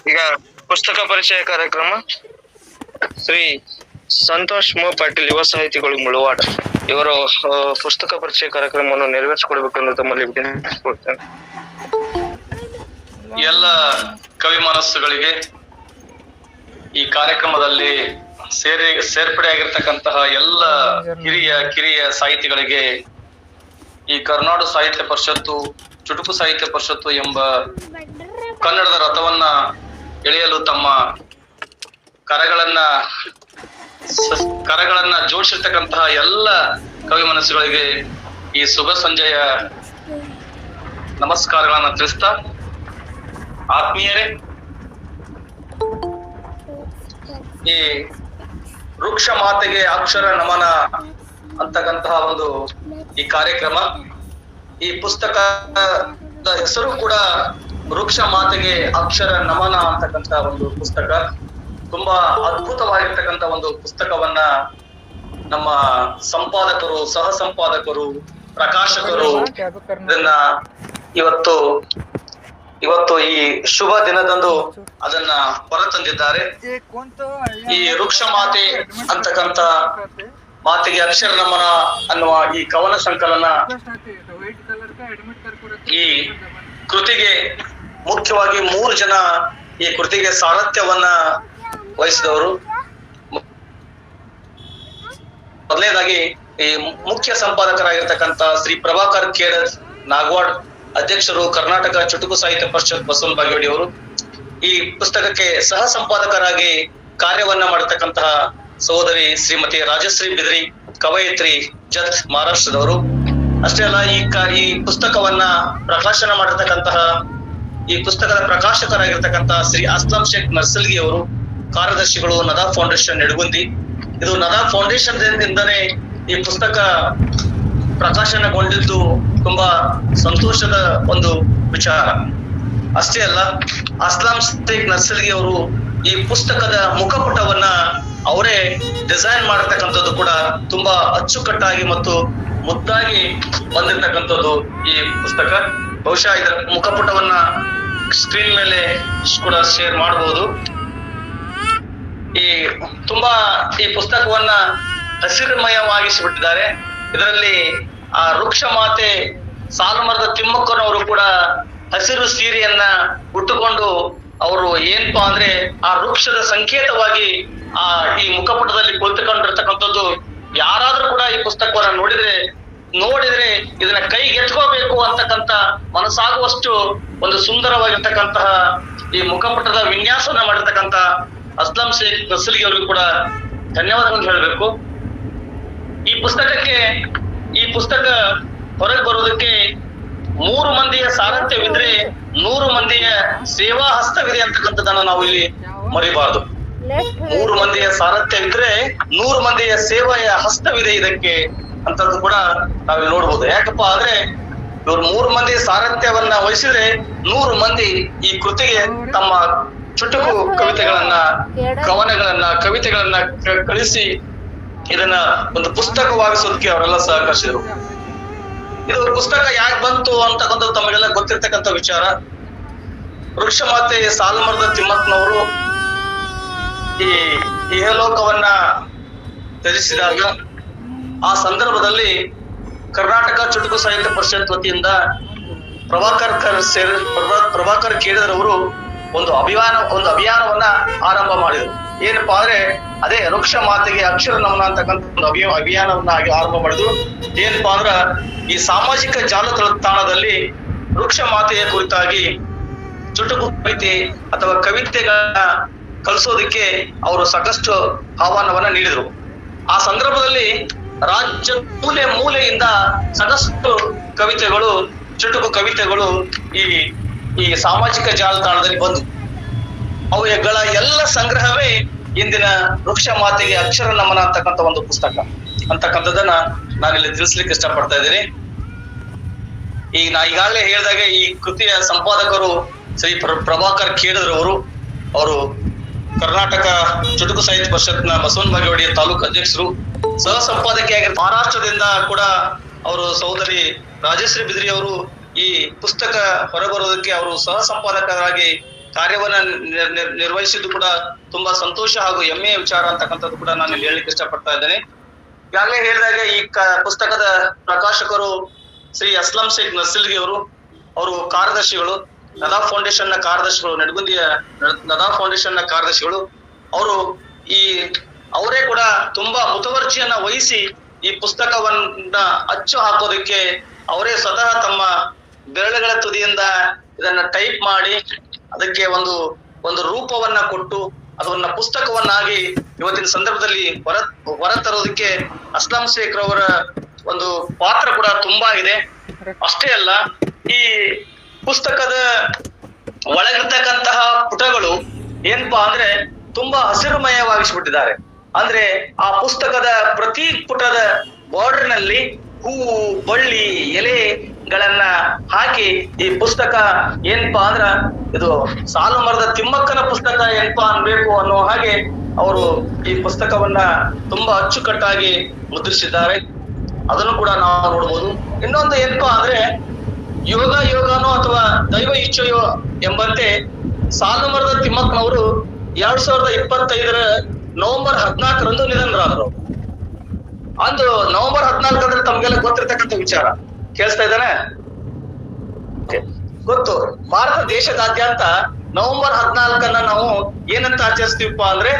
ಈಗ ಪುಸ್ತಕ ಪರಿಚಯ ಕಾರ್ಯಕ್ರಮ ಶ್ರೀ ಸಂತೋಷ್ ಮೋ ಪಾಟೀಲ್ ಯುವ ಸಾಹಿತಿಗಳು ಮುಳುವಾಡ ಇವರ ಪುಸ್ತಕ ಪರಿಚಯ ಕಾರ್ಯಕ್ರಮವನ್ನು ನೆರವೇರಿಸಿಕೊಡ್ಬೇಕೆಂದು ತಮ್ಮಲ್ಲಿ ವಿನಂತಿಸಿಕೊಳ್ತೇನೆ. ಎಲ್ಲ ಕವಿ ಮನಸ್ಸುಗಳಿಗೆ ಈ ಕಾರ್ಯಕ್ರಮದಲ್ಲಿ ಸೇರ್ಪಡೆಯಾಗಿರ್ತಕ್ಕಂತಹ ಎಲ್ಲ ಕಿರಿಯ ಸಾಹಿತಿಗಳಿಗೆ ಈ ಕರ್ನಾಟಕ ಸಾಹಿತ್ಯ ಪರಿಷತ್ತು, ಚುಟುಕು ಸಾಹಿತ್ಯ ಪರಿಷತ್ತು ಎಂಬ ಕನ್ನಡದ ರಥವನ್ನ ಎಳೆಯಲು ತಮ್ಮ ಕರಗಳನ್ನ ಜೋಡಿಸಿರ್ತಕ್ಕಂತಹ ಎಲ್ಲ ಕವಿ ಮನಸ್ಸುಗಳಿಗೆ ಈ ಶುಭ ಸಂಜೆಯ ನಮಸ್ಕಾರಗಳನ್ನ ತಿಳಿಸ್ತಾ, ಆತ್ಮೀಯರೇ, ಈ ವೃಕ್ಷ ಮಾತೆಗೆ ಅಕ್ಷರ ನಮನ ಅಂತಕ್ಕಂತಹ ಒಂದು ಈ ಕಾರ್ಯಕ್ರಮ, ಈ ಪುಸ್ತಕದ ಹೆಸರು ಕೂಡ ವೃಕ್ಷ ಮಾತೆಗೆ ಅಕ್ಷರ ನಮನ ಅಂತಕ್ಕಂತ ಒಂದು ಪುಸ್ತಕ. ತುಂಬಾ ಅದ್ಭುತವಾಗಿರ್ತಕ್ಕಂಥ ಒಂದು ಪುಸ್ತಕವನ್ನ ನಮ್ಮ ಸಂಪಾದಕರು, ಸಹ ಸಂಪಾದಕರು, ಪ್ರಕಾಶಕರು ಇದನ್ನ ಇವತ್ತು ಈ ಶುಭ ದಿನದಂದು ಅದನ್ನ ಹೊರತಂದಿದ್ದಾರೆ. ಈ ವೃಕ್ಷ ಮಾತೆ ಅಂತಕ್ಕಂತ ಮಾತೆಗೆ ಅಕ್ಷರ ನಮನ ಅನ್ನುವ ಈ ಕವನ ಸಂಕಲನ ಈ ಕೃತಿಗೆ ಮುಖ್ಯವಾಗಿ 3 ಜನ ಈ ಕೃತಿಗೆ ಸಾರಥ್ಯವನ್ನ ವಹಿಸಿದವರು. ಮೊದಲನೇದಾಗಿ ಈ ಮುಖ್ಯ ಸಂಪಾದಕರಾಗಿರ್ತಕ್ಕಂಥ ಶ್ರೀ ಪ್ರಭಾಕರ್ ಕೇಡರ್ ನಾಗವಾಡ್, ಅಧ್ಯಕ್ಷರು ಕರ್ನಾಟಕ ಚುಟುಕು ಸಾಹಿತ್ಯ ಪರಿಷತ್ ಬಸವನ ಬಾಗೇವಾಡಿ ಅವರು. ಈ ಪುಸ್ತಕಕ್ಕೆ ಸಹ ಸಂಪಾದಕರಾಗಿ ಕಾರ್ಯವನ್ನ ಮಾಡತಕ್ಕಂತಹ ಸಹೋದರಿ ಶ್ರೀಮತಿ ರಾಜಶ್ರೀ ಬಿದ್ರಿ, ಕವಯಿತ್ರಿ, ಜತ್, ಮಹಾರಾಷ್ಟ್ರದವರು. ಅಷ್ಟೇ ಅಲ್ಲ, ಈ ಪುಸ್ತಕವನ್ನ ಪ್ರಕಾಶನ ಮಾಡಿರ್ತಕ್ಕಂತಹ ಈ ಪುಸ್ತಕದ ಪ್ರಕಾಶಕರಾಗಿರ್ತಕ್ಕಂತಹ ಶ್ರೀ ಅಸ್ಲಂ ಶೇಖ್ ನರ್ಸಲ್ಗಿ ಅವರು, ಕಾರ್ಯದರ್ಶಿಗಳು ನದಾ ಫೌಂಡೇಶನ್ ನೆಡಗುಂದಿ. ಇದು ನದಾ ಫೌಂಡೇಶನ್ ದಿಂದನೇ ಈ ಪುಸ್ತಕ ಪ್ರಕಾಶನಗೊಂಡಿದ್ದು ತುಂಬಾ ಸಂತೋಷದ ಒಂದು ವಿಚಾರ. ಅಷ್ಟೇ ಅಲ್ಲ, ಅಸ್ಲಾಂ ಶೇಖ್ ನರ್ಸಲ್ಗಿ ಅವರು ಈ ಪುಸ್ತಕದ ಮುಖಪುಟವನ್ನ ಅವರೇ ಡಿಸೈನ್ ಮಾಡತಕ್ಕಂಥದ್ದು ಕೂಡ ತುಂಬಾ ಅಚ್ಚುಕಟ್ಟಾಗಿ ಮತ್ತು ಮುದ್ದಾಗಿ ಬಂದಿರ್ತಕ್ಕಂಥದ್ದು ಈ ಪುಸ್ತಕ. ಬಹುಶಃ ಇದರ ಮುಖಪುಟವನ್ನ ಸ್ಕ್ರೀನ್ ಮೇಲೆ ಕೂಡ ಶೇರ್ ಮಾಡಬಹುದು. ಈ ಪುಸ್ತಕವನ್ನ ಹಸಿರುಮಯವಾಗಿಸಿಬಿಟ್ಟಿದ್ದಾರೆ. ಇದರಲ್ಲಿ ಆ ವೃಕ್ಷ ಮಾತೆ ಸಾಲುಮರದ ತಿಮ್ಮಕ್ಕನವರು ಕೂಡ ಹಸಿರು ಸೀರೆಯನ್ನ ಉಟ್ಟುಕೊಂಡು ಅವರು ಏನಪ್ಪಾ ಅಂದ್ರೆ ಆ ವೃಕ್ಷದ ಸಂಕೇತವಾಗಿ ಈ ಮುಖಪುಟದಲ್ಲಿ ಕುಳಿತುಕೊಂಡಿರ್ತಕ್ಕಂಥದ್ದು. ಯಾರಾದ್ರೂ ಕೂಡ ಈ ಪುಸ್ತಕವನ್ನ ನೋಡಿದ್ರೆ ಇದನ್ನ ಕೈಗೆತ್ಕೋಬೇಕು ಅಂತಕ್ಕಂತ ಮನಸ್ಸಾಗುವಷ್ಟು ಒಂದು ಸುಂದರವಾಗಿರ್ತಕ್ಕಂತಹ ಈ ಮುಖಪುಟದ ವಿನ್ಯಾಸವನ್ನ ಮಾಡಿರ್ತಕ್ಕಂತ ಅಸ್ಲಂ ಶೇಖ್ ನರ್ಸಲ್ಗಿ ಅವರಿಗೂ ಕೂಡ ಧನ್ಯವಾದಗಳನ್ನು ಹೇಳಬೇಕು. ಈ ಪುಸ್ತಕ ಹೊರಗೆ ಬರೋದಕ್ಕೆ 3 ಮಂದಿಯ ಸಾರಥ್ಯವಿದ್ರೆ 100 ಮಂದಿಯ ಸೇವಾ ಹಸ್ತವಿದೆ ಅಂತಕ್ಕಂಥದ್ದನ್ನ ನಾವು ಇಲ್ಲಿ ಮರಿಬಾರದು. 3 ಮಂದಿಯ ಸಾರಥ್ಯವಿದ್ರೆ 100 ಮಂದಿಯ ಸೇವೆಯ ಹಸ್ತವಿದೆ ಇದಕ್ಕೆ ಅಂತದ್ದು ಕೂಡ ನಾವಿಲ್ಲಿ ನೋಡ್ಬೋದು. ಯಾಕಪ್ಪ ಆದ್ರೆ ಇವ್ರು 3 ಮಂದಿ ಸಾರಥ್ಯವನ್ನ ವಹಿಸಿದ್ರೆ 100 ಮಂದಿ ಈ ಕೃತಿಗೆ ತಮ್ಮ ಚುಟುಕು ಕವಿತೆಗಳನ್ನ, ಕವಿತೆಗಳನ್ನ ಕಳಿಸಿ ಇದನ್ನ ಒಂದು ಪುಸ್ತಕವಾಗಿಸೋದಕ್ಕೆ ಅವರೆಲ್ಲ ಸಹಕರಿಸಿದ್ರು. ಇದು ಪುಸ್ತಕ ಯಾಕೆ ಬಂತು ಅಂತಕ್ಕಂಥದ್ದು ತಮಗೆಲ್ಲ ಗೊತ್ತಿರ್ತಕ್ಕಂಥ ವಿಚಾರ. ವೃಕ್ಷ ಮಾತೆ ಸಾಲುಮರದ ತಿಮ್ಮಕ್ಕನವರು ಈ ಇಹಲೋಕವನ್ನ ತ್ಯಜಿಸಿದಾಗ ಆ ಸಂದರ್ಭದಲ್ಲಿ ಕರ್ನಾಟಕ ಚುಟುಕು ಸಾಹಿತ್ಯ ಪರಿಷತ್ ವತಿಯಿಂದ ಪ್ರಭಾಕರ್ ಕೇಡರ್ ಅವರು ಒಂದು ಅಭಿಯಾನವನ್ನ ಆರಂಭ ಮಾಡಿದರು. ಏನಪ್ಪಾ ಅಂದ್ರೆ ಅದೇ ವೃಕ್ಷ ಮಾತೆಗೆ ಅಕ್ಷರ ನಮನ ಅಂತಕ್ಕಂಥ ಒಂದು ಅಭಿಯಾನವನ್ನ ಆರಂಭ ಮಾಡಿದ್ರು. ಏನಪ್ಪಾ ಅಂದ್ರ ಈ ಸಾಮಾಜಿಕ ಜಾಲತಾಣದಲ್ಲಿ ವೃಕ್ಷ ಮಾತೆಯ ಕುರಿತಾಗಿ ಚುಟುಕು ಕವಿತೆ ಅಥವಾ ಕವಿತೆಗಳನ್ನ ಕಲಿಸೋದಕ್ಕೆ ಅವರು ಸಾಕಷ್ಟು ಆಹ್ವಾನವನ್ನ ನೀಡಿದ್ರು. ಆ ಸಂದರ್ಭದಲ್ಲಿ ರಾಜ್ಯ ಮೂಲೆಯಿಂದ ಸಾಕಷ್ಟು ಕವಿತೆಗಳು, ಚುಟುಕು ಕವಿತೆಗಳು ಈ ಸಾಮಾಜಿಕ ಜಾಲತಾಣದಲ್ಲಿ ಬಂದು ಅವುಗಳ ಎಲ್ಲ ಸಂಗ್ರಹವೇ ಇಂದಿನ ವೃಕ್ಷ ಮಾತೆಗೆ ಅಕ್ಷರ ನಮನ ಅಂತಕ್ಕಂಥ ಒಂದು ಪುಸ್ತಕ ಅಂತಕ್ಕಂಥದ್ದನ್ನ ನಾನಿಲ್ಲಿ ತಿಳಿಸ್ಲಿಕ್ಕೆ ಇಷ್ಟಪಡ್ತಾ ಇದ್ದೀನಿ. ನಾ ಈಗಾಗಲೇ ಹೇಳಿದಾಗೆ ಈ ಕೃತಿಯ ಸಂಪಾದಕರು ಶ್ರೀ ಪ್ರಭಾಕರ್ ಕೇಡರ್ ಅವರು ಕರ್ನಾಟಕ ಚುಟುಕು ಸಾಹಿತ್ಯ ಪರಿಷತ್ನ ಬಸವನ ಬಾಗೇವಾಡಿಯ ತಾಲೂಕು ಅಧ್ಯಕ್ಷರು. ಸಹ ಸಂಪಾದಕಿಯಾಗಿ ಮಹಾರಾಷ್ಟ್ರದಿಂದ ಕೂಡ ಅವರು ಸಹೋದರಿ ರಾಜಶ್ರೀ ಬಿದ್ರಿ ಅವರು ಈ ಪುಸ್ತಕ ಹೊರಬರೋದಕ್ಕೆ ಅವರು ಸಹ ಸಂಪಾದಕರಾಗಿ ಕಾರ್ಯವನ್ನ ನಿರ್ವಹಿಸಿದ್ದು ಕೂಡ ತುಂಬಾ ಸಂತೋಷ ಹಾಗೂ ಹೆಮ್ಮೆಯ ವಿಚಾರ ಅಂತಕ್ಕಂಥದ್ದು ಕೂಡ ನಾನು ಇಲ್ಲಿ ಹೇಳಲಿಕ್ಕೆ ಇಷ್ಟಪಡ್ತಾ ಇದ್ದೇನೆ. ಈಗಾಗಲೇ ಹೇಳಿದಾಗ ಈ ಪುಸ್ತಕದ ಪ್ರಕಾಶಕರು ಶ್ರೀ ಅಸ್ಲಂ ಶೇಖ್ ನಸಿಲ್ಗಿ ಅವರು ಕಾರ್ಯದರ್ಶಿಗಳು, ನದಾ ಫೌಂಡೇಶನ್ ನ ಕಾರ್ಯದರ್ಶಿಗಳು, ನಡಗುಂದಿಯ ನದಾ ಫೌಂಡೇಶನ್ ನ ಕಾರ್ಯದರ್ಶಿಗಳು. ಅವರೇ ಕೂಡ ತುಂಬಾ ಮುತುವರ್ಜಿಯನ್ನ ವಹಿಸಿ ಈ ಪುಸ್ತಕವನ್ನ ಅಚ್ಚು ಹಾಕೋದಕ್ಕೆ ಅವರೇ ಸ್ವತಃ ತಮ್ಮ ಬೆರಳುಗಳ ತುದಿಯಿಂದ ಇದನ್ನ ಟೈಪ್ ಮಾಡಿ ಅದಕ್ಕೆ ಒಂದು ರೂಪವನ್ನ ಕೊಟ್ಟು ಅದನ್ನ ಪುಸ್ತಕವನ್ನಾಗಿ ಇವತ್ತಿನ ಸಂದರ್ಭದಲ್ಲಿ ಹೊರತರೋದಕ್ಕೆ ಅಸ್ಲಂ ಶೇಖ್ ರವರ ಒಂದು ಪಾತ್ರ ಕೂಡ ತುಂಬಾ ಇದೆ. ಅಷ್ಟೇ ಅಲ್ಲ, ಈ ಪುಸ್ತಕದ ಒಳಗಿರ್ತಕ್ಕಂತಹ ಪುಟಗಳು ಏನಪ್ಪಾ ಅಂದ್ರೆ ತುಂಬಾ ಹಸಿರುಮಯವಾಗಿಸ್ಬಿಟ್ಟಿದ್ದಾರೆ. ಅಂದ್ರೆ ಆ ಪುಸ್ತಕದ ಪ್ರತಿ ಪುಟದ ಬಾರ್ಡರ್ ನಲ್ಲಿ ಹೂವು, ಬಳ್ಳಿ, ಎಲೆಗಳನ್ನ ಹಾಕಿ ಈ ಪುಸ್ತಕ ಏನಪ್ಪಾ ಅಂದ್ರ ಇದು ಸಾಲು ಮರದ ತಿಮ್ಮಕ್ಕನ ಪುಸ್ತಕ ಏನಪ್ಪಾ ಅನ್ಬೇಕು ಅನ್ನೋ ಹಾಗೆ ಅವರು ಈ ಪುಸ್ತಕವನ್ನ ತುಂಬಾ ಅಚ್ಚುಕಟ್ಟಾಗಿ ಮುದ್ರಿಸಿದ್ದಾರೆ. ಅದನ್ನು ಕೂಡ ನಾವು ನೋಡ್ಬೋದು. ಇನ್ನೊಂದು ಏನಪ್ಪಾ ಅಂದ್ರೆ ಯೋಗನೋ ಅಥವಾ ದೈವ ಇಚ್ಛೆಯೋ ಎಂಬಂತೆ ಸಾಲು ಮರದ ತಿಮ್ಮಕ್ಕನವರು 2025 ನವೆಂಬರ್ 14 ನಿಧನರಾದರು. ಅಂದು ನವೆಂಬರ್ 14 ಅಂದ್ರೆ ತಮ್ಗೆಲ್ಲ ಗೊತ್ತಿರ್ತಕ್ಕಂಥ ವಿಚಾರ. ಕೇಳಿಸ್ತಾ ಇದ್ದಾನೆ? ಗೊತ್ತು. ಭಾರತ ದೇಶದಾದ್ಯಂತ ನವೆಂಬರ್ 14 ನಾವು ಏನಂತ ಆಚರಿಸ್ತೀವಪ್ಪ ಅಂದ್ರೆ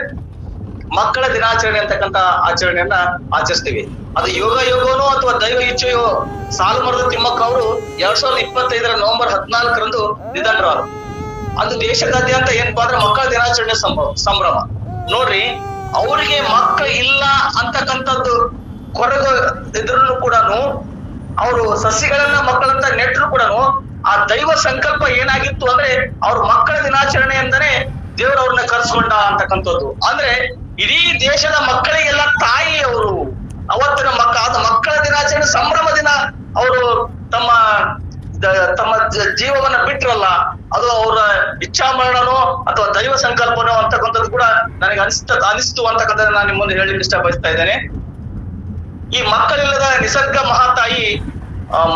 ಮಕ್ಕಳ ದಿನಾಚರಣೆ ಅಂತಕ್ಕಂಥ ಆಚರಣೆಯನ್ನ ಆಚರಿಸ್ತೀವಿ. ಅದು ಯೋಗನೋ ಅಥವಾ ದೈವ ಇಚ್ಛೆಯೋ ಸಾಲು ಮರದ ತಿಮ್ಮಕ್ಕ ಅವರು 2025 ನವೆಂಬರ್ 14 ನಿಧನರಾದರು. ಅದು ದೇಶದಾದ್ಯಂತ ಏನಪ್ಪಾ ಅಂದ್ರೆ ಮಕ್ಕಳ ದಿನಾಚರಣೆ ಸಂಭ್ರಮ. ನೋಡ್ರಿ, ಅವರಿಗೆ ಮಕ್ಕಳು ಇಲ್ಲ ಅಂತಕ್ಕಂಥದ್ದು ಕೊರಗ ಇದ್ರೂ ಕೂಡ ಅವರು ಸಸಿಗಳನ್ನ ಮಕ್ಕಳಂತ ನೆಟ್ಟರು ಕೂಡ ಆ ದೈವ ಸಂಕಲ್ಪ ಏನಾಗಿತ್ತು ಅಂದ್ರೆ ಅವ್ರ ಮಕ್ಕಳ ದಿನಾಚರಣೆ ಅಂತಾನೆ ದೇವರು ಅವ್ರನ್ನ ಕರ್ಸ್ಕೊಂಡ ಅಂತಕ್ಕಂಥದ್ದು. ಅಂದ್ರೆ ಇಡೀ ದೇಶದ ಮಕ್ಕಳಿಗೆಲ್ಲ ತಾಯಿ ಅವರು ಅವತ್ತಿನ ಮಕ್ಕಳ ದಿನಾಚರಣೆ ಸಂಭ್ರಮ ದಿನ ಅವರು ತಮ್ಮ ಜೀವವನ್ನ ಬಿಟ್ರಲ್ಲ, ಅದು ಅವರ ಇಚ್ಛಾಮರಣನೋ ಅಥವಾ ದೈವ ಸಂಕಲ್ಪನೋ ಅಂತಕ್ಕಂಥದ್ದು ಕೂಡ ನನಗೆ ಅನಿಸ್ತು ಅಂತಕ್ಕಂಥದ್ದು ನಾನು ನಿಮ್ಮ ಮುಂದೆ ಹೇಳಲಿಕ್ಕೆ ಇಷ್ಟ ಬಯಸ್ತಾ ಇದ್ದೇನೆ. ಈ ಮಕ್ಕಳಿಲ್ಲದ ನಿಸರ್ಗ ಮಹಾತಾಯಿ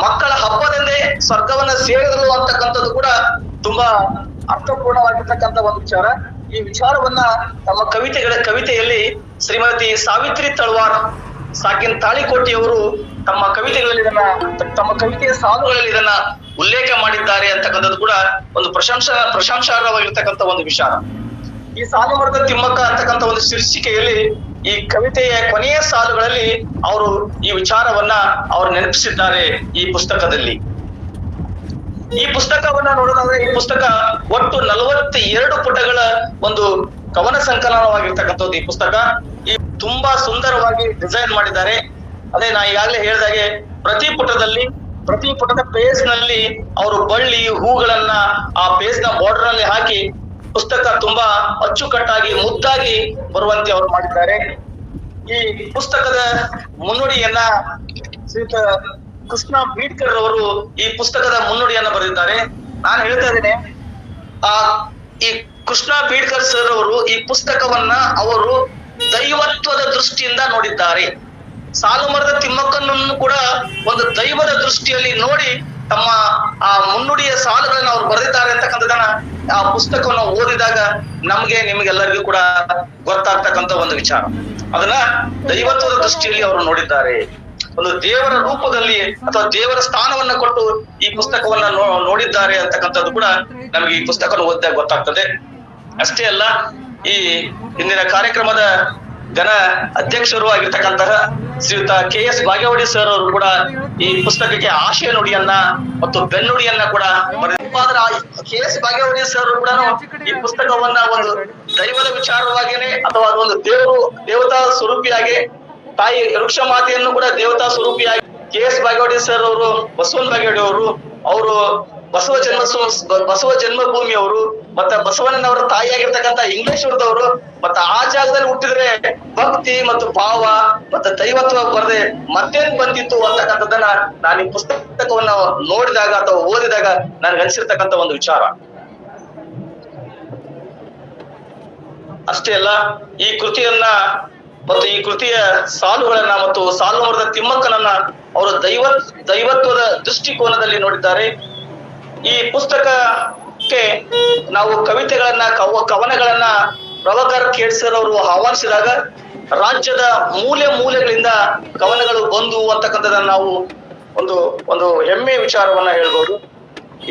ಮಕ್ಕಳ ಹಬ್ಬದಂದೇ ಸ್ವರ್ಗವನ್ನ ಸೇರಿದ್ರು ಅಂತಕ್ಕಂಥದ್ದು ಕೂಡ ತುಂಬಾ ಅರ್ಥಪೂರ್ಣವಾಗಿರ್ತಕ್ಕಂಥ ಒಂದು ವಿಚಾರ. ಈ ವಿಚಾರವನ್ನ ತಮ್ಮ ಕವಿತೆಯಲ್ಲಿ ಶ್ರೀಮತಿ ಸಾವಿತ್ರಿ ತಳವಾರ್ ಸಾಕಿನ್ ತಾಳಿಕೋಟೆಯವರು ತಮ್ಮ ಕವಿತೆಯ ಸಾಲುಗಳಲ್ಲಿ ಇದನ್ನ ಉಲ್ಲೇಖ ಮಾಡಿದ್ದಾರೆ ಅಂತಕ್ಕಂಥದ್ದು ಕೂಡ ಒಂದು ಪ್ರಶಂಸಾರ್ಹವಾಗಿರ್ತಕ್ಕಂಥ ಒಂದು ವಿಚಾರ. ಈ ಸಾಲು ಮರದ ತಿಮ್ಮಕ್ಕ ಅಂತಕ್ಕಂಥ ಒಂದು ಶೀರ್ಷಿಕೆಯಲ್ಲಿ ಈ ಕವಿತೆಯ ಕೊನೆಯ ಸಾಲುಗಳಲ್ಲಿ ಅವರು ಈ ವಿಚಾರವನ್ನ ಅವರು ನೆನಪಿಸಿದ್ದಾರೆ ಈ ಪುಸ್ತಕದಲ್ಲಿ. ಈ ಪುಸ್ತಕವನ್ನ ನೋಡೋದಾದ್ರೆ ಈ ಪುಸ್ತಕ ಒಟ್ಟು 42 ಪುಟಗಳ ಒಂದು ಕವನ ಸಂಕಲನವಾಗಿರ್ತಕ್ಕಂಥದ್ದು ಈ ಪುಸ್ತಕ. ಈ ತುಂಬಾ ಸುಂದರವಾಗಿ ಡಿಸೈನ್ ಮಾಡಿದ್ದಾರೆ. ಅದೇ ನಾ ಈಗಾಗಲೇ ಹೇಳಿದಾಗೆ ಪ್ರತಿ ಪುಟದ ಪೇಜ್ ನಲ್ಲಿ ಅವರು ಬಳ್ಳಿ ಹೂಗಳನ್ನ ಆ ಪೇಜ್ ನ ಬಾರ್ಡರ್ ನಲ್ಲಿ ಹಾಕಿ ಪುಸ್ತಕ ತುಂಬಾ ಅಚ್ಚುಕಟ್ಟಾಗಿ ಮುದ್ದಾಗಿ ಬರುವಂತೆ ಅವರು ಮಾಡಿದ್ದಾರೆ. ಈ ಪುಸ್ತಕದ ಮುನ್ನುಡಿಯನ್ನ ಶ್ರೀಯುತ ಕೃಷ್ಣ ಬೀಡ್ಕರ್ ಅವರು ಈ ಪುಸ್ತಕದ ಮುನ್ನುಡಿಯನ್ನ ಬರೆದಿದ್ದಾರೆ. ನಾನು ಹೇಳ್ತಾ ಇದ್ದೇನೆ, ಈ ಕೃಷ್ಣ ಬೀಡ್ಕರ್ ಸರ್ ಅವರು ಈ ಪುಸ್ತಕವನ್ನ ಅವರು ದೈವತ್ವದ ದೃಷ್ಟಿಯಿಂದ ನೋಡಿದ್ದಾರೆ. ಸಾಲು ಮರದ ತಿಮ್ಮಕ್ಕನನ್ನು ಕೂಡ ಒಂದು ದೈವದ ದೃಷ್ಟಿಯಲ್ಲಿ ನೋಡಿ ತಮ್ಮ ಆ ಮುನ್ನುಡಿಯ ಸಾಲುಗಳನ್ನ ಅವ್ರು ಬರೆದಿದ್ದಾರೆ ಅಂತಕ್ಕಂಥದನ್ನ ಆ ಪುಸ್ತಕವನ್ನು ಓದಿದಾಗ ನಿಮಗೆಲ್ಲರಿಗೂ ಕೂಡ ಗೊತ್ತಾಗ್ತಕ್ಕಂಥ ಒಂದು ವಿಚಾರ. ಅದನ್ನ ದೈವತ್ವದ ದೃಷ್ಟಿಯಲ್ಲಿ ಅವರು ನೋಡಿದ್ದಾರೆ. ಒಂದು ದೇವರ ರೂಪದಲ್ಲಿ ಅಥವಾ ದೇವರ ಸ್ಥಾನವನ್ನ ಕೊಟ್ಟು ಈ ಪುಸ್ತಕವನ್ನ ನೋಡಿದ್ದಾರೆ ಅಂತಕ್ಕಂಥದ್ದು ಕೂಡ ನಮಗೆ ಈ ಪುಸ್ತಕವನ್ನು ಓದಿದಾಗ ಗೊತ್ತಾಗ್ತದೆ. ಅಷ್ಟೇ ಅಲ್ಲ, ಈ ಇಂದಿನ ಕಾರ್ಯಕ್ರಮದ ಘನ ಅಧ್ಯಕ್ಷರು ಆಗಿರ್ತಕ್ಕಂತಹ ಶ್ರೀಯುತ KS ಭಾಗ್ಯವಡಿ ಸರ್ ಅವರು ಕೂಡ ಈ ಪುಸ್ತಕಕ್ಕೆ ಆಶಯ ನುಡಿಯನ್ನ ಮತ್ತು ಬೆನ್ನುಡಿಯನ್ನ ಕೂಡ ಬರೆದಿದ್ದಾರೆ. KS ಭಾಗ್ಯವಡಿ ಸರ್ ಕೂಡ ಈ ಪುಸ್ತಕವನ್ನ ಒಂದು ದೈವದ ವಿಚಾರವಾಗಿಯೇ ಅಥವಾ ಅದೊಂದು ದೇವತಾ ಸ್ವರೂಪಿಯಾಗಿ ತಾಯಿ ವೃಕ್ಷ ಮಾತೆಯನ್ನು ಕೂಡ ದೇವತಾ ಸ್ವರೂಪಿಯಾಗಿ KS ಭಾಗ್ಯವಡಿ ಸರ್ ಅವರು, ಬಸವನ ಭಾಗ್ಯವಡಿ ಅವರು ಬಸವ ಜನ್ಮಭೂಮಿ ಅವರು ಮತ್ತೆ ಬಸವಣ್ಣನವರ ತಾಯಿಯಾಗಿರ್ತಕ್ಕಂಥ ಇಂಗ್ಲೇಶ್ವರದವರು ಮತ್ತೆ ಆ ಜಾಗದಲ್ಲಿ ಹುಟ್ಟಿದ್ರೆ ಭಕ್ತಿ ಮತ್ತು ಭಾವ ಮತ್ತೆ ದೈವತ್ವ ಬರದೆ ಮತ್ತೇನ್ ಬಂದಿತ್ತು ಅಂತಕ್ಕಂಥದ್ದನ್ನ ನಾನು ಈ ಪುಸ್ತಕವನ್ನ ನೋಡಿದಾಗ ಅಥವಾ ಓದಿದಾಗ ನನಗೆ ಅನಿಸಿರ್ತಕ್ಕಂಥ ಒಂದು ವಿಚಾರ. ಅಷ್ಟೇ ಅಲ್ಲ, ಈ ಕೃತಿಯನ್ನ ಮತ್ತು ಈ ಕೃತಿಯ ಸಾಲುಗಳನ್ನ ಮತ್ತು ಸಾಲು ಮರದ ತಿಮ್ಮಕ್ಕನನ್ನ ಅವರು ದೈವತ್ವದ ದೃಷ್ಟಿಕೋನದಲ್ಲಿ ನೋಡಿದ್ದಾರೆ. ಈ ಪುಸ್ತಕ ಪುಸ್ತಕಕ್ಕೆ ನಾವು ಕವಿತೆಗಳನ್ನ ಕವನಗಳನ್ನ ಪ್ರಭಾಕರ್ ಕೇಡ್ಸರ್ ಅವರು ಆಹ್ವಾನಿಸಿದಾಗ ರಾಜ್ಯದ ಮೂಲೆ ಮೂಲೆಗಳಿಂದ ಕವನಗಳು ಬಂದು ಅಂತಕ್ಕಂಥದ್ದನ್ನ ನಾವು ಒಂದು ಒಂದು ಹೆಮ್ಮೆ ವಿಚಾರವನ್ನ ಹೇಳ್ಬೋದು.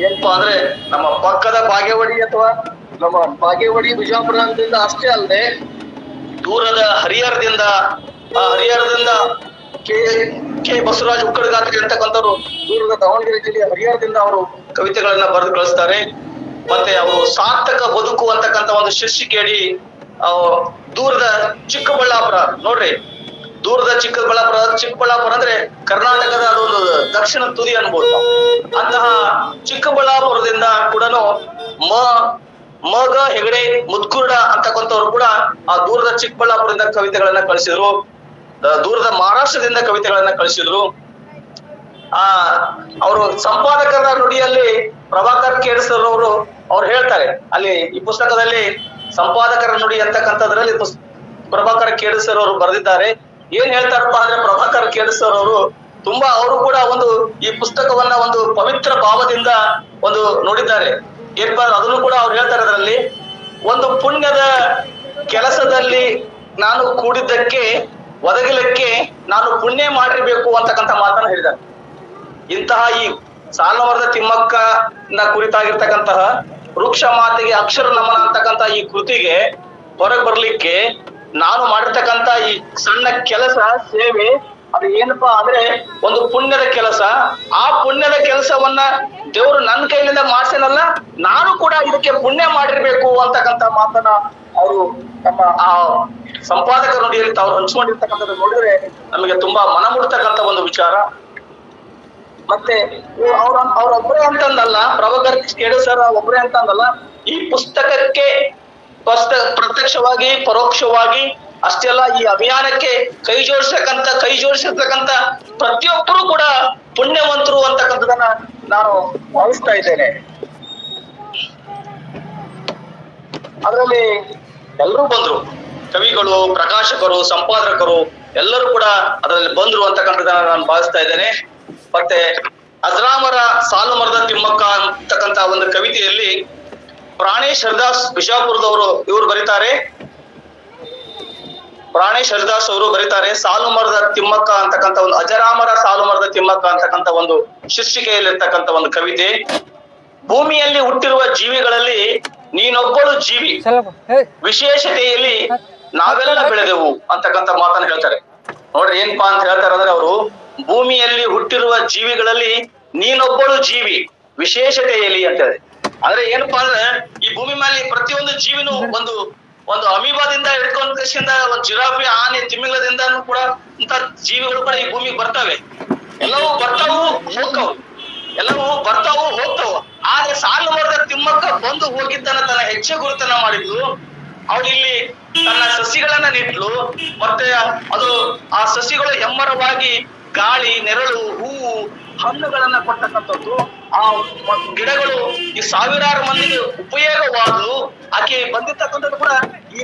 ಏನಪ್ಪಾ ಅಂದ್ರೆ ನಮ್ಮ ಪಕ್ಕದ ಬಾಗೇವಾಡಿ ಅಥವಾ ನಮ್ಮ ಬಾಗೇವಾಡಿ ಬಿಜಾಪುರದಿಂದ ಅಷ್ಟೇ ಅಲ್ಲದೆ ದೂರದ ಹರಿಹರದಿಂದ ಕೆ ಬಸವರಾಜ್ ಉಕ್ಕಡಗಾತ್ರಿ ಅಂತಕ್ಕಂಥವ್ರು ದೂರದ ದಾವಣಗೆರೆ ಜಿಲ್ಲೆಯ ಹರಿಹರದಿಂದ ಅವರು ಕವಿತೆಗಳನ್ನ ಬರೆದು ಕಳಿಸ್ತಾರೆ. ಮತ್ತೆ ಅವರು ಸಾರ್ಥಕ ಬದುಕು ಅಂತಕ್ಕಂಥ ಒಂದು ಶೀರ್ಷಿಕೆಯಡಿ ದೂರದ ಚಿಕ್ಕಬಳ್ಳಾಪುರ ನೋಡ್ರಿ, ದೂರದ ಚಿಕ್ಕಬಳ್ಳಾಪುರ ಅಂದ್ರೆ ಕರ್ನಾಟಕದ ಅದೊಂದು ದಕ್ಷಿಣ ತುದಿ ಅನ್ಬೋದು ನಾವು. ಅಂತಹ ಚಿಕ್ಕಬಳ್ಳಾಪುರದಿಂದ ಕೂಡ ಮಗ ಹೆಗಡೆ ಮುದ್ಕುರ್ಡ ಅಂತಕ್ಕಂಥವ್ರು ಕೂಡ ಆ ದೂರದ ಚಿಕ್ಕಬಳ್ಳಾಪುರದಿಂದ ಕವಿತೆಗಳನ್ನ ಕಳಿಸಿದ್ರು. ದೂರದ ಮಹಾರಾಷ್ಟ್ರದಿಂದ ಕವಿತೆಗಳನ್ನ ಕಳಿಸಿದ್ರು. ಅವರು ಸಂಪಾದಕರ ನುಡಿಯಲ್ಲಿ ಪ್ರಭಾಕರ್ ಕೇಡ್ಸರ್ ಅವ್ರು ಹೇಳ್ತಾರೆ, ಅಲ್ಲಿ ಈ ಪುಸ್ತಕದಲ್ಲಿ ಸಂಪಾದಕರ ನುಡಿ ಅಂತಕ್ಕಂಥದ್ರಲ್ಲಿ ಪ್ರಭಾಕರ್ ಕೇಡ್ಸರ್ ಅವರು ಬರೆದಿದ್ದಾರೆ. ಏನ್ ಹೇಳ್ತಾರಪ್ಪ ಅಂದ್ರೆ ಪ್ರಭಾಕರ್ ಕೇಡ್ಸರ್ ಅವರು ತುಂಬಾ ಅವರು ಕೂಡ ಒಂದು ಈ ಪುಸ್ತಕವನ್ನ ಒಂದು ಪವಿತ್ರ ಭಾವದಿಂದ ಒಂದು ನೋಡಿದ್ದಾರೆ. ಏನಪ್ಪಾ ಅದನ್ನು ಕೂಡ ಅವ್ರು ಹೇಳ್ತಾರೆ, ಅದರಲ್ಲಿ ಒಂದು ಪುಣ್ಯದ ಕೆಲಸದಲ್ಲಿ ನಾನು ಕೂಡಿದ್ದಕ್ಕೆ ಒದಗಲಿಕ್ಕೆ ನಾನು ಪುಣ್ಯ ಮಾಡಿರ್ಬೇಕು ಅಂತಕ್ಕಂಥ ಮಾತನ್ನ ಹೇಳಿದ್ದಾರೆ. ಇಂತಹ ಈ ಸಾಲುಮರದ ತಿಮ್ಮಕ್ಕನ ಕುರಿತಾಗಿರ್ತಕ್ಕಂತಹ ವೃಕ್ಷ ಮಾತೆಗೆ ಅಕ್ಷರ ನಮನ ಅಂತಕ್ಕಂಥ ಈ ಕೃತಿಗೆ ಹೊರಗೆ ಬರ್ಲಿಕ್ಕೆ ನಾನು ಮಾಡಿರ್ತಕ್ಕಂಥ ಈ ಸಣ್ಣ ಕೆಲಸ ಸೇವೆ ಅದು ಏನಪ್ಪಾ ಅಂದ್ರೆ ಒಂದು ಪುಣ್ಯದ ಕೆಲಸ. ಆ ಪುಣ್ಯದ ಕೆಲಸವನ್ನ ದೇವರು ನನ್ನ ಕೈಲಿಂದ ಮಾಡ್ಸೇನಲ್ಲ, ನಾನು ಕೂಡ ಇದಕ್ಕೆ ಪುಣ್ಯ ಮಾಡಿರ್ಬೇಕು ಅಂತಕ್ಕಂಥ ಮಾತನ್ನ ಅವರು ತಮ್ಮ ಆ ಸಂಪಾದಕ ನುಡಿಯಲ್ಲಿ ತಾವು ಹಂಚ್ಕೊಂಡಿರ್ತಕ್ಕಂಥದ್ದು ನೋಡಿದ್ರೆ ನಮಗೆ ತುಂಬಾ ಮನ ಮುಡ್ತಕ್ಕಂಥ ಒಂದು ವಿಚಾರ. ಮತ್ತೆ ಅವ್ರೊಬ್ಬರೇ ಅಂತಂದಲ್ಲ, ಪ್ರಭಾಕರ್ ಕೇಡ್ಸರ್ ಒಬ್ಬರೇ ಅಂತಂದಲ್ಲ, ಈ ಪುಸ್ತಕಕ್ಕೆ ಪ್ರತ್ಯಕ್ಷವಾಗಿ ಪರೋಕ್ಷವಾಗಿ ಅಷ್ಟೇ ಅಲ್ಲ, ಈ ಅಭಿಯಾನಕ್ಕೆ ಕೈ ಜೋಡಿಸಿರ್ತಕ್ಕಂಥ ಪ್ರತಿಯೊಬ್ಬರು ಕೂಡ ಪುಣ್ಯವಂತರು ಅಂತಕ್ಕಂಥದನ್ನ ನಾನು ಭಾವಿಸ್ತಾ ಇದ್ದೇನೆ. ಅದರಲ್ಲಿ ಎಲ್ಲರೂ ಬಂದ್ರು, ಕವಿಗಳು, ಪ್ರಕಾಶಕರು, ಸಂಪಾದಕರು ಎಲ್ಲರೂ ಕೂಡ ಅದರಲ್ಲಿ ಬಂದ್ರು ಅಂತಕ್ಕಂಥದನ್ನ ನಾನು ಭಾವಿಸ್ತಾ ಇದ್ದೇನೆ. ಮತ್ತೆ ಅಜರಾಮರ ಸಾಲು ಮರದ ತಿಮ್ಮಕ್ಕ ಅಂತಕ್ಕಂಥ ಒಂದು ಕವಿತೆಯಲ್ಲಿ ಪ್ರಾಣೇಶ್ ಹರಿದಾಸ್ ಬಿಜಾಪುರದವರು ಇವರು ಬರೀತಾರೆ. ಪ್ರಾಣೇಶ್ ಹರಿದಾಸ್ ಅವರು ಬರೀತಾರೆ, ಸಾಲು ಮರದ ತಿಮ್ಮಕ್ಕ ಅಂತಕ್ಕಂಥ ಒಂದು ಅಜರಾಮರ ಸಾಲು ಮರದ ತಿಮ್ಮಕ್ಕ ಅಂತಕ್ಕಂಥ ಒಂದು ಶೀರ್ಷಿಕೆಯಲ್ಲಿರ್ತಕ್ಕಂಥ ಒಂದು ಕವಿತೆ. ಭೂಮಿಯಲ್ಲಿ ಹುಟ್ಟಿರುವ ಜೀವಿಗಳಲ್ಲಿ ನೀನೊಬ್ಬಳು ಜೀವಿ, ವಿಶೇಷತೆಯಲ್ಲಿ ನಾವೆಲ್ಲ ಬೆಳೆದೆವು ಅಂತಕ್ಕಂಥ ಮಾತನ್ನ ಹೇಳ್ತಾರೆ. ನೋಡ್ರಿ ಏನಪ್ಪಾ ಅಂತ ಹೇಳ್ತಾರೆ ಅಂದ್ರೆ ಅವರು ಭೂಮಿಯಲ್ಲಿ ಹುಟ್ಟಿರುವ ಜೀವಿಗಳಲ್ಲಿ ನೀನೊಬ್ಬಳು ಜೀವಿ, ವಿಶೇಷತೆಯಲ್ಲಿ ಅಂತ ಹೇಳಿ. ಆದ್ರೆ ಏನಪ್ಪಾ ಅಂದ್ರೆ ಈ ಭೂಮಿ ಮೇಲೆ ಪ್ರತಿಯೊಂದು ಜೀವಿನೂ ಒಂದು ಅಮೀಬಾದಿಂದ ಹಿಡ್ಕೊಂಡ್ ಕೃಷಿಯಿಂದ ಒಂದು ಜಿರಾಫೆ, ಆನೆ, ತಿಮಿಂಗಲದಿಂದ ಕೂಡ ಇಂತ ಜೀವಿಗಳು ಕೂಡ ಈ ಭೂಮಿಗೆ ಬರ್ತವೆ. ಎಲ್ಲವೂ ಬರ್ತಾವು ಹೋಗ್ತಾವು. ಆದ್ರೆ ಸಾಲು ಮರದ ತಿಮ್ಮಕ್ಕ ಬಂದು ಹೋಗಿದ್ದನ್ನ ತನ್ನ ಹೆಜ್ಜೆ ಗುರುತನ್ನ ಮಾಡಿದ್ಲು. ಅವಳು ಇಲ್ಲಿ ತನ್ನ ಸಸಿಗಳನ್ನ ನೆಟ್ಲು. ಮತ್ತೆ ಅದು ಆ ಸಸಿಗಳು ಹೆಮ್ಮರವಾಗಿ ಗಾಳಿ, ನೆರಳು, ಹೂವು, ಹಣ್ಣುಗಳನ್ನ ಕೊಟ್ಟಕ್ಕಂಥದ್ದು. ಆ ಗಿಡಗಳು ಈ ಸಾವಿರಾರು ಮಂದಿಗೆ ಉಪಯೋಗವಾದವು. ಆಕೆ ಬಂದಿರ್ತಕ್ಕಂಥದ್ದು ಕೂಡ ಈ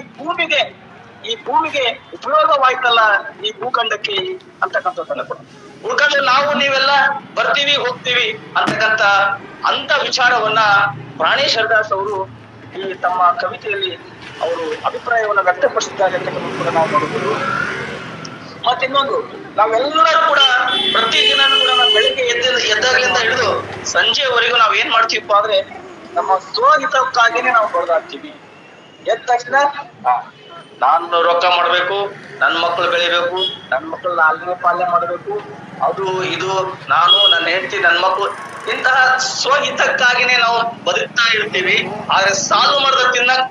ಭೂಮಿಗೆ ಉಪಯೋಗವಾಯ್ತಲ್ಲ, ಈ ಭೂಖಂಡಕ್ಕೆ ಅಂತಕ್ಕಂಥದ್ದನ್ನ ಕೂಡ ಉಳ್ಕಂದ್ರೆ ನಾವು ನೀವೆಲ್ಲ ಬರ್ತೀವಿ ಹೋಗ್ತೀವಿ ಅಂತ ವಿಚಾರವನ್ನ ಪ್ರಾಣೇಶ್ ಹರಿದಾಸ್ ಅವರು ಈ ತಮ್ಮ ಕವಿತೆಯಲ್ಲಿ ಅವರು ಅಭಿಪ್ರಾಯವನ್ನ ವ್ಯಕ್ತಪಡಿಸಿದ್ದಾರೆ ಅಂತಕ್ಕಂಥ ಕೂಡ ನಾವು ನೋಡಬಹುದು. ಮತ್ತೆ ಇನ್ನೊಂದು, ನಾವೆಲ್ಲರೂ ಕೂಡ ಪ್ರತಿದಿನ ಕೂಡ ನಾವು ಬೆಳಿಗ್ಗೆ ಎದ್ದಾಗ್ಲಿಂದ ಹಿಡಿದು ಸಂಜೆವರೆಗೂ ನಾವ್ ಏನ್ ಮಾಡ್ತೀವಪ್ಪ ಅಂದ್ರೆ ನಮ್ಮ ಸ್ವಹಿತಕ್ಕಾಗಿನೇ ನಾವು ಹೊಡೆದಾಡ್ತೀವಿ. ಎದ್ದ ತಕ್ಷಣ ನಾನು ರೊಕ್ಕ ಮಾಡ್ಬೇಕು, ನನ್ ಮಕ್ಕಳು ಬೆಳಿಬೇಕು, ನನ್ ಮಕ್ಕಳು ನಾಲ್ಕನೇ ಪಾಲನೆ ಮಾಡ್ಬೇಕು, ಅದು ಇದು, ನಾನು, ನನ್ನ ಹೆಂಡತಿ, ನನ್ ಮಕ್ಕಳು, ಇಂತಹ ಸ್ವಹಿತಕ್ಕಾಗಿನೇ ನಾವು ಬದುಕ್ತಾ ಇರ್ತೀವಿ. ಆದ್ರೆ ಸಾಲು ಮರದ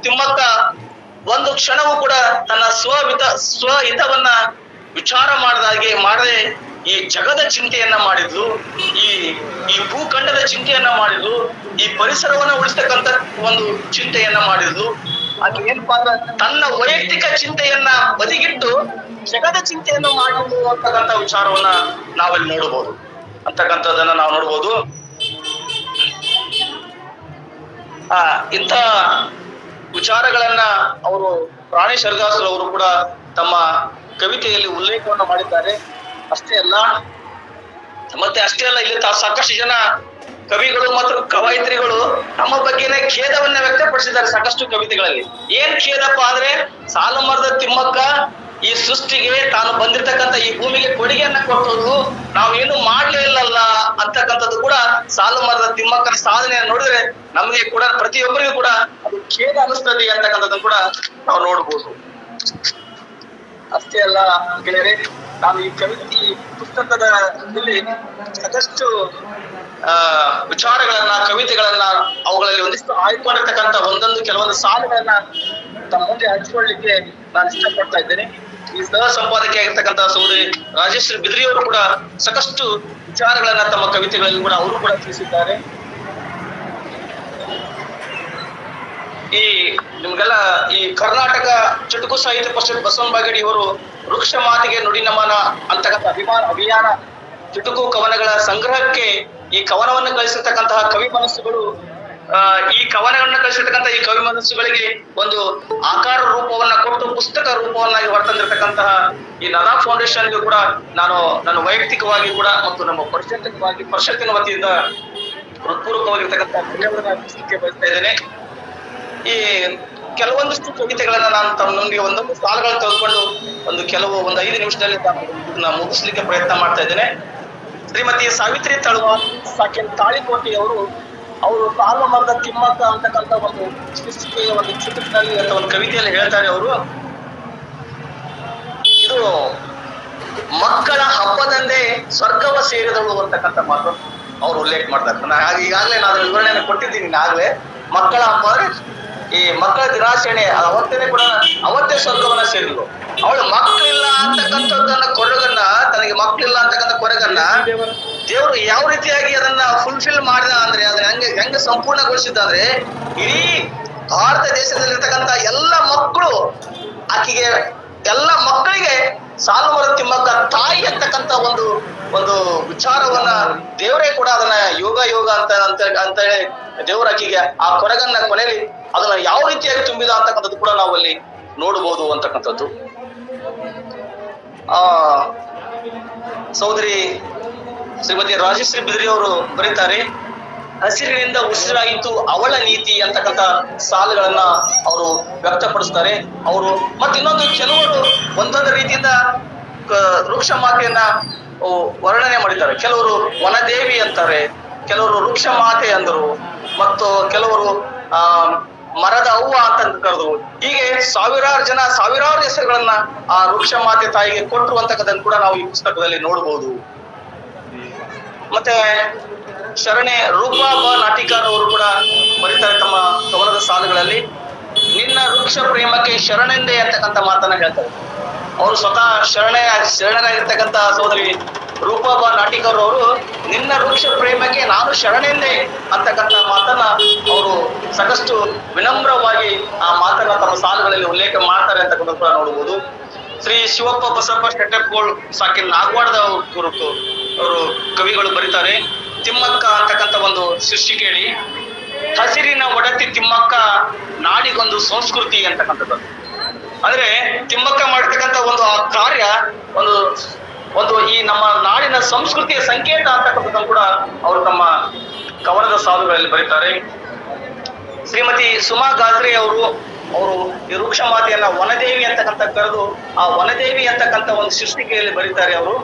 ತಿಮ್ಮಕ್ಕ ಒಂದು ಕ್ಷಣವೂ ಕೂಡ ತನ್ನ ಸ್ವಹಿತವನ್ನ ವಿಚಾರ ಮಾಡದೆ ಈ ಜಗದ ಚಿಂತೆಯನ್ನ ಮಾಡಿದ್ಲು, ಈ ಭೂಖಂಡದ ಚಿಂತೆಯನ್ನ ಮಾಡಿದ್ಲು, ಈ ಪರಿಸರವನ್ನ ಉಳಿಸ್ತಕ್ಕಂಥ ಒಂದು ಚಿಂತೆಯನ್ನ ಮಾಡಿದ್ಲು. ಆಕೆ ಏನಪ್ಪಾ ಅಂದ್ರೆ ತನ್ನ ವೈಯಕ್ತಿಕ ಚಿಂತೆಯನ್ನ ಬದಿಗಿಟ್ಟು ಜಗದ ಚಿಂತೆಯನ್ನು ಮಾಡಿದ್ಲು ಅಂತಕ್ಕಂಥ ವಿಚಾರವನ್ನ ನಾವಲ್ಲಿ ನೋಡಬಹುದು ಅಂತಕ್ಕಂಥದ್ದನ್ನ ನಾವು ನೋಡ್ಬೋದು. ಇಂಥ ವಿಚಾರಗಳನ್ನ ಅವರು ಪ್ರಾಣೇಶ್ ಹರಿದಾಸ್ ಅವರು ಕೂಡ ತಮ್ಮ ಕವಿತೆಯಲ್ಲಿ ಉಲ್ಲೇಖವನ್ನು ಮಾಡಿದ್ದಾರೆ. ಅಷ್ಟೇ ಅಲ್ಲ ಇಲ್ಲಿ ಸಾಕಷ್ಟು ಜನ ಕವಿಗಳು ಮತ್ತು ಕವಯಿತ್ರಿಗಳು ತಮ್ಮ ಬಗ್ಗೆನೇ ಖೇದವನ್ನ ವ್ಯಕ್ತಪಡಿಸಿದ್ದಾರೆ ಸಾಕಷ್ಟು ಕವಿತೆಗಳಲ್ಲಿ. ಏನ್ ಖೇದಪ್ಪ ಅಂದ್ರೆ, ಸಾಲುಮರದ ತಿಮ್ಮಕ್ಕ ಈ ಸೃಷ್ಟಿಗೆ ತಾನು ಬಂದಿರತಕ್ಕಂತ ಈ ಭೂಮಿಗೆ ಕೊಡುಗೆಯನ್ನ ಕೊಟ್ಟೋದು ನಾವೇನು ಮಾಡ್ಲೇ ಇಲ್ಲಲ್ಲ ಅಂತಕ್ಕಂಥದ್ದು ಕೂಡ ಸಾಲುಮರದ ತಿಮ್ಮಕ್ಕನ ಸಾಧನೆಯನ್ನು ನೋಡಿದ್ರೆ ನಮಗೆ ಕೂಡ ಪ್ರತಿಯೊಬ್ಬರಿಗೂ ಕೂಡ ಅದು ಖೇದ ಅನಿಸ್ತದೆ ಅಂತಕ್ಕಂಥದ್ದನ್ನು ಕೂಡ ನಾವು ನೋಡ್ಬೋದು. ಅಷ್ಟೇ ಅಲ್ಲ ಗೆಳೆಯರೆ, ನಾವು ಈ ಪುಸ್ತಕದಲ್ಲಿ ಸಾಕಷ್ಟು ವಿಚಾರಗಳನ್ನ, ಕವಿತೆಗಳನ್ನ, ಅವುಗಳಲ್ಲಿ ಒಂದಿಷ್ಟು ಆಯ್ಕೊಂಡಿರ್ತಕ್ಕಂಥ ಕೆಲವೊಂದು ಸಾಲುಗಳನ್ನ ತಮ್ಮ ಮುಂದೆ ಹಂಚಿಕೊಳ್ಳಿಕ್ಕೆ ನಾನು ಇಷ್ಟಪಡ್ತಾ ಇದ್ದೇನೆ. ಈ ಸಹ ಸಂಪಾದಕಿ ಆಗಿರ್ತಕ್ಕಂಥ ಸಹೋದರಿ ರಾಜೇಶ್ವರಿ ಬಿದ್ರಿಯವರು ಕೂಡ ಸಾಕಷ್ಟು ವಿಚಾರಗಳನ್ನ ತಮ್ಮ ಕವಿತೆಗಳಲ್ಲಿ ಕೂಡ ಅವರು ಕೂಡ ತಿಳಿಸಿದ್ದಾರೆ. ಈ ನಿಮ್ಗೆಲ್ಲ ಈ ಕರ್ನಾಟಕ ಚುಟುಕು ಸಾಹಿತ್ಯ ಪರಿಷತ್ ಬಸವನ ಬಾಗೇಡಿ ಅವರು ವೃಕ್ಷ ಮಾತಿಗೆ ನುಡಿ ನಮನ ಅಂತಕ್ಕಂಥ ಅಭಿಯಾನ ಚುಟುಕು ಕವನಗಳ ಸಂಗ್ರಹಕ್ಕೆ ಈ ಕವನವನ್ನು ಕಳಿಸಿರ್ತಕ್ಕಂತಹ ಕವಿ ಮನಸ್ಸುಗಳು, ಈ ಕವನಗಳನ್ನ ಕಳಿಸಿರ್ತಕ್ಕಂಥ ಈ ಕವಿ ಮನಸ್ಸುಗಳಿಗೆ ಒಂದು ಆಕಾರ ರೂಪವನ್ನ ಕೊಟ್ಟು ಪುಸ್ತಕ ರೂಪವನ್ನಾಗಿ ಹೊರತಂದಿರತಕ್ಕಂತಹ ಈ ನದಾ ಫೌಂಡೇಶನ್ಗೂ ಕೂಡ ನಾನು ವೈಯಕ್ತಿಕವಾಗಿ ಕೂಡ ಮತ್ತು ನಮ್ಮ ಪರಿಷತ್ತಿನ ವತಿಯಿಂದ ಹೃತ್ಪೂರ್ವಕವಾಗಿರ್ತಕ್ಕಂಥ ಧನ್ಯವಾದ ಅರ್ಪಿಸಲಿಕ್ಕೆ ಬಯಸ್ತಾ ಇದ್ದೇನೆ. ಈ ಕೆಲವೊಂದಿಷ್ಟು ಕವಿತೆಗಳನ್ನ ನಾನು ತಮ್ಮೊಂದಿಗೆ ಒಂದೊಂದು ಸಾಲುಗಳನ್ನು ತೆಗೆದುಕೊಂಡು ಒಂದು 5 ನಿಮಿಷದಲ್ಲಿ ಮುಗಿಸ್ಲಿಕ್ಕೆ ಪ್ರಯತ್ನ ಮಾಡ್ತಾ ಇದ್ದೇನೆ. ಶ್ರೀಮತಿ ಸಾವಿತ್ರಿ ತಳವಾರ್ ಸಾಕಿನ್ ತಾಳಿಕೋಟೆ ಅವರು ಸಾಲುಮರದ ತಿಮ್ಮಕ್ಕ ಅಂತಕ್ಕಂಥ ಒಂದು ಶೀರ್ಷಿಕೆಯ ಒಂದು ಚುಟುಕಿನಲ್ಲಿ ಅಂತ ಒಂದು ಕವಿತೆಯಲ್ಲಿ ಹೇಳ್ತಾರೆ ಅವರು, ಇದು ಮಕ್ಕಳ ಹಬ್ಬದಂದೇ ಸ್ವರ್ಗವ ಸೇರಿದಳು ಅಂತಕ್ಕಂಥ ಮಾತು ಅವ್ರು ಉಲ್ಲೇಖ ಮಾಡ್ತಾರೆ. ಈಗಾಗಲೇ ನಾನು ವಿವರಣೆಯನ್ನು ಕೊಟ್ಟಿದ್ದೀನಿ. ಈಗಾಗಲೇ ಮಕ್ಕಳ ಹಬ್ಬ ಅಂದ್ರೆ ಈ ಮಕ್ಕಳ ದಿನಾಚರಣೆ ಅವತ್ತೇ ಸ್ವರ್ಗವನ್ನ ಸೇರಿದ್ರು. ಅವಳು ಮಕ್ಕಳಿಲ್ಲ ಅಂತಕ್ಕಂಥದ್ದನ್ನ ಕೊರಗನ್ನ, ತನಗೆ ಮಕ್ಕಳಿಲ್ಲ ಅಂತಕ್ಕಂಥ ಕೊರಗನ್ನ ದೇವರು ಯಾವ ರೀತಿಯಾಗಿ ಅದನ್ನ ಫುಲ್ಫಿಲ್ ಮಾಡಿದ ಅಂದ್ರೆ, ಅದನ್ನ ಹೆಂಗ ಸಂಪೂರ್ಣಗೊಳಿಸಿದ್ದ ಅಂದ್ರೆ, ಇಡೀ ಭಾರತ ದೇಶದಲ್ಲಿರ್ತಕ್ಕಂಥ ಎಲ್ಲ ಮಕ್ಕಳಿಗೆ ಸಾಲುಮರದ ತಿಮ್ಮಕ್ಕ ತಾಯಿ ಅಂತಕ್ಕಂಥ ಒಂದು ವಿಚಾರವನ್ನ ದೇವರೇ ಕೂಡ ಅದನ್ನ ಯೋಗ ಅಂತ ಹೇಳಿ ದೇವರ ಆಕಿಗೆ ಆ ಕೊರಗನ್ನ ಕೊನೆಯಲ್ಲಿ ಅದನ್ನ ಯಾವ ರೀತಿಯಾಗಿ ತುಂಬಿದ ಅಂತಕ್ಕಂಥದ್ದು ಕೂಡ ನಾವು ಅಲ್ಲಿ ನೋಡಬಹುದು ಅಂತಕ್ಕಂಥದ್ದು. ಸಹೋದರಿ ಶ್ರೀಮತಿ ರಾಜೇಶ್ವರಿ ಬಿದ್ರಿ ಅವರು ಬರೀತಾರೆ, ಹಸಿರಿನಿಂದ ಉಸಿರಾಯಿತು ಅವಳ ನೀತಿ ಅಂತಕ್ಕಂಥ ಸಾಲುಗಳನ್ನ ಅವರು ವ್ಯಕ್ತಪಡಿಸ್ತಾರೆ. ಅವರು ಇನ್ನೊಂದು ಕೆಲವರು ಒಂದೊಂದು ರೀತಿಯಿಂದ ವೃಕ್ಷ ಮಾತೆಯನ್ನ ವರ್ಣನೆ ಮಾಡಿದ್ದಾರೆ. ಕೆಲವರು ವನದೇವಿ ಅಂತಾರೆ, ಕೆಲವರು ವೃಕ್ಷ ಮಾತೆ ಅಂದರು, ಮತ್ತು ಕೆಲವರು ಮರದ ಅವ್ವ ಅಂತ ಕರೆದು, ಹೀಗೆ ಸಾವಿರಾರು ಹೆಸರುಗಳನ್ನ ಆ ವೃಕ್ಷ ಮಾತೆ ತಾಯಿಗೆ ಕೊಟ್ಟರು ಅಂತಕ್ಕಂಥದ್ದನ್ನು ಕೂಡ ನಾವು ಈ ಪುಸ್ತಕದಲ್ಲಿ ನೋಡ್ಬೋದು. ಮತ್ತೆ ಶರಣೆ ರೂಪಾ ಬ ನಾಟಿಕಾರ ಅವರು ಕೂಡ ಬರೀತಾರೆ ತಮ್ಮ ಕವನದ ಸಾಲುಗಳಲ್ಲಿ, ನಿನ್ನ ವೃಕ್ಷ ಪ್ರೇಮಕ್ಕೆ ಶರಣೆಂದೇ ಅಂತಕ್ಕಂಥ ಮಾತನ್ನ ಹೇಳ್ತಾರೆ. ಅವರು ಸ್ವತಃ ಶರಣರಾಗಿರ್ತಕ್ಕಂಥ ಸಹೋದರಿ ರೂಪಾ ಬ ನಾಟಿಕರ್ ಅವರು ನಿನ್ನ ವೃಕ್ಷ ಪ್ರೇಮಕ್ಕೆ ನಾನು ಶರಣೆಂದೇ ಅಂತಕ್ಕಂಥ ಮಾತನ್ನ ಅವರು ಸಾಕಷ್ಟು ವಿನಮ್ರವಾಗಿ ಆ ಮಾತನ್ನ ತಮ್ಮ ಸಾಲುಗಳಲ್ಲಿ ಉಲ್ಲೇಖ ಮಾಡ್ತಾರೆ ಅಂತಕ್ಕಂಥ ಕೂಡ ನೋಡಬಹುದು. ಶ್ರೀ ಶಿವಪ್ಪ ಬಸಪ್ಪ ಶೆಟ್ಟಪ್ಗೋಳ್ ಸಾಕಿನ್ ನಾಗವಾಡದ ಕುರಿತು ಅವರು ಕವಿಗಳು ಬರೀತಾರೆ, ತಿಮ್ಮಕ್ಕ ಅಂತಕ್ಕಂಥ ಒಂದು ಶೀರ್ಷಿಕೆಯಲ್ಲಿ ಹಸಿರಿನ ಒಡತಿ ತಿಮ್ಮಕ್ಕ ನಾಡಿಗೊಂದು ಸಂಸ್ಕೃತಿ ಅಂತಕ್ಕಂಥದ್ದು. ಅಂದ್ರೆ ತಿಮ್ಮಕ್ಕ ಮಾಡಿರ್ತಕ್ಕಂಥ ಒಂದು ಆ ಕಾರ್ಯ ಒಂದು ಈ ನಮ್ಮ ನಾಡಿನ ಸಂಸ್ಕೃತಿಯ ಸಂಕೇತ ಅಂತಕ್ಕಂಥದ್ದನ್ನು ಕೂಡ ಅವರು ತಮ್ಮ ಕವನದ ಸಾಲುಗಳಲ್ಲಿ ಬರೀತಾರೆ. ಶ್ರೀಮತಿ ಸುಮಾ ಗಾಜ್ರೆ ಅವರು ಈ ವೃಕ್ಷ ಮಾತೆಯನ್ನ ವನದೇವಿ ಅಂತಕ್ಕಂಥ ಕರೆದು ಆ ವನದೇವಿ ಅಂತಕ್ಕಂಥ ಒಂದು ಸೃಷ್ಟಿಕೆಯಲ್ಲಿ ಬರೀತಾರೆ. ಅವರು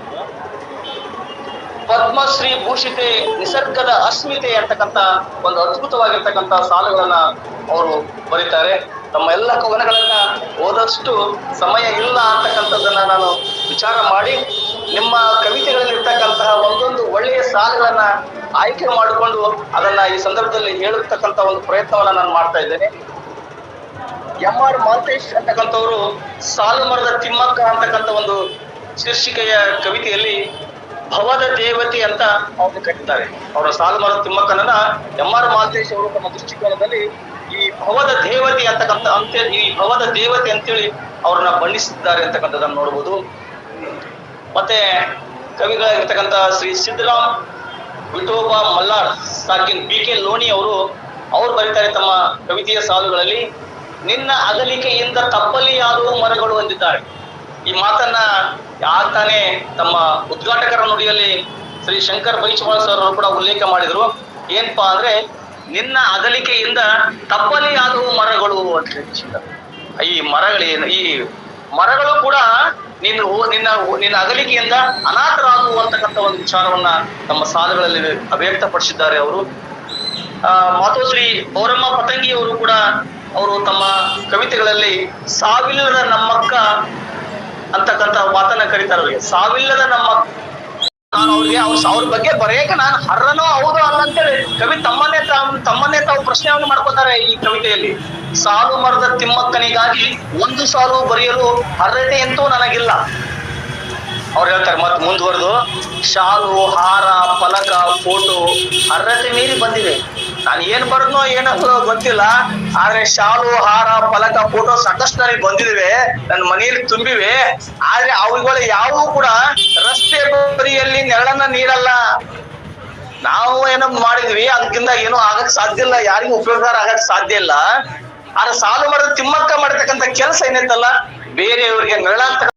ಪದ್ಮಶ್ರೀ ಭೂಷಿತೆ ನಿಸರ್ಗದ ಅಸ್ಮಿತೆ ಅಂತಕ್ಕಂಥ ಒಂದು ಅದ್ಭುತವಾಗಿರ್ತಕ್ಕಂಥ ಸಾಲುಗಳನ್ನ ಅವರು ಬರೀತಾರೆ. ತಮ್ಮ ಎಲ್ಲ ಕವನಗಳನ್ನ ಓದಷ್ಟು ಸಮಯ ಇಲ್ಲ ಅಂತಕ್ಕಂಥದ್ದನ್ನ ನಾನು ವಿಚಾರ ಮಾಡಿ ನಿಮ್ಮ ಕವಿತೆಗಳಲ್ಲಿ ಇರ್ತಕ್ಕಂತಹ ಒಂದೊಂದು ಒಳ್ಳೆಯ ಸಾಲುಗಳನ್ನ ಆಯ್ಕೆ ಮಾಡಿಕೊಂಡು ಅದನ್ನ ಈ ಸಂದರ್ಭದಲ್ಲಿ ಹೇಳತಕ್ಕಂಥ ಒಂದು ಪ್ರಯತ್ನವನ್ನ ನಾನು ಮಾಡ್ತಾ ಇದ್ದೇನೆ. ಎಂ.ಆರ್. ಮಾಲ್ತೇಶ್ ಅಂತಕ್ಕಂಥವ್ರು ಸಾಲುಮರದ ತಿಮ್ಮಕ್ಕ ಅಂತಕ್ಕಂಥ ಒಂದು ಶೀರ್ಷಿಕೆಯ ಕವಿತೆಯಲ್ಲಿ ಭವದ ದೇವತೆ ಅಂತ ಅವ್ರು ಕರೀತಾರೆ. ಅವರ ಸಾಲುಮರದ ತಿಮ್ಮಕ್ಕನನ್ನ ಎಂ.ಆರ್. ಮಾಲ್ತೇಶ್ ಅವರು ತಮ್ಮ ದೃಷ್ಟಿಕೋನದಲ್ಲಿ ಈ ಭವದ ದೇವತೆ ಅಂತೇಳಿ ಅವ್ರನ್ನ ಬಣ್ಣಿಸಿದ್ದಾರೆ ಅಂತಕ್ಕಂಥದ್ದನ್ನು ನೋಡ್ಬೋದು. ಮತ್ತೆ ಕವಿಗಳಾಗಿರ್ತಕ್ಕಂಥ ಶ್ರೀ ಸಿದ್ದರಾಮ್ ವಿಠೋಬಾ ಮಲ್ಲಾರ್ ಸಾಕಿನ್ ಬಿ.ಕೆ. ಲೋಣಿ ಅವರು ಬರೀತಾರೆ ತಮ್ಮ ಕವಿತೆಯ ಸಾಲುಗಳಲ್ಲಿ, ನಿನ್ನ ಅಗಲಿಕೆಯಿಂದ ತಪ್ಪಲಿಯಾದವು ಮರಗಳು ಅಂದಿದ್ದಾರೆ. ಈ ಮಾತನ್ನ ತಾನೇ ತಮ್ಮ ಉದ್ಘಾಟಕರ ನುಡಿಯಲ್ಲಿ ಶ್ರೀ ಶಂಕರ್ ಬೈಚವಾಳ ಸರ್ ಅವರು ಕೂಡ ಉಲ್ಲೇಖ ಮಾಡಿದ್ರು. ಏನಪ್ಪಾ ಅಂದ್ರೆ ನಿನ್ನ ಅಗಲಿಕೆಯಿಂದ ತಬ್ಬಲಿಯಾದವು ಮರಗಳು ಅಂತ ಹೇಳಿದ್ದಾರೆ. ಈ ಮರಗಳೇನು, ಈ ಮರಗಳು ಕೂಡ ನಿನ್ನ ನಿನ್ನ ಅಗಲಿಕೆಯಿಂದ ಅನಾಥರಾಗುವಂತಕ್ಕಂಥ ಒಂದು ವಿಚಾರವನ್ನ ನಮ್ಮ ಸಾಲುಗಳಲ್ಲಿ ಅಭಿವ್ಯಕ್ತಪಡಿಸಿದ್ದಾರೆ ಅವರು. ಮಾತೋಶ್ರೀ ಬೋರಮ್ಮ ಪತಂಗಿ ಅವರು ಕೂಡ ಅವರು ತಮ್ಮ ಕವಿತೆಗಳಲ್ಲಿ ಸಾವಿಲ್ಲದ ನಮ್ಮಕ್ಕ ಅಂತಕ್ಕಂಥ ಮಾತನ್ನ ಕರೀತಾರೆ. ಅವರಿಗೆ ಸಾವಿಲ್ಲದ ನಮ್ಮ, ನಾನು ಅವ್ರಿಗೆ ಅವ್ರ ಬಗ್ಗೆ ಬರೆಯಕ ನಾನು ಹರ್ರನೋ ಹೌದು ಅಂತೇಳಿ ಕವಿ ತಮ್ಮನ್ನೇ ತಾವು ಪ್ರಶ್ನೆಯನ್ನು ಮಾಡ್ಕೋತಾರೆ ಈ ಕವಿತೆಯಲ್ಲಿ. ಸಾಲು ಮರದ ತಿಮ್ಮಕ್ಕನಿಗಾಗಿ ಒಂದು ಸಾಲು ಬರೆಯಲು ಅರ್ಹತೆ ಅಂತೂ ನನಗಿಲ್ಲ ಅವ್ರು ಹೇಳ್ತಾರೆ. ಮತ್ ಮುಂದುವರೆದು ಶಾಲು, ಹಾರ, ಫಲಕ, ಫೋಟೋ ಅರ್ಹತೆ ಮೀರಿ ಬಂದಿವೆ. ನಾನು ಏನ್ ಬರದ್ನೋ ಏನೋ ಗೊತ್ತಿಲ್ಲ, ಆದ್ರೆ ಶಾಲು, ಹಾರ, ಫಲಕ, ಫೋಟೋ ಸಾಕಷ್ಟು ನನಗೆ ಬಂದಿವೆ, ನನ್ನ ಮನೆಯಲ್ಲಿ ತುಂಬಿವೆ. ಆದ್ರೆ ಅವುಗಳು ಯಾವುವು ಕೂಡ ರಸ್ತೆ ಬದಿಯಲ್ಲಿ ನೆರಳನ್ನ ನೀಡಲ್ಲ. ನಾವು ಏನೋ ಮಾಡಿದ್ವಿ, ಅದಕ್ಕಿಂತ ಏನೋ ಆಗಕ್ ಸಾಧ್ಯ ಇಲ್ಲ, ಯಾರಿಗೂ ಉಪಯೋಗಕಾರ ಆಗಕ್ ಸಾಧ್ಯ ಇಲ್ಲ. ಆದ್ರೆ ಸಾಲು ಮರದ ತಿಮ್ಮಕ್ಕ ಮಾಡತಕ್ಕಂಥ ಕೆಲಸ ಏನೈತಲ್ಲ, ಬೇರೆಯವರಿಗೆ ನೆರಳಾಗ್ತಕ್ಕ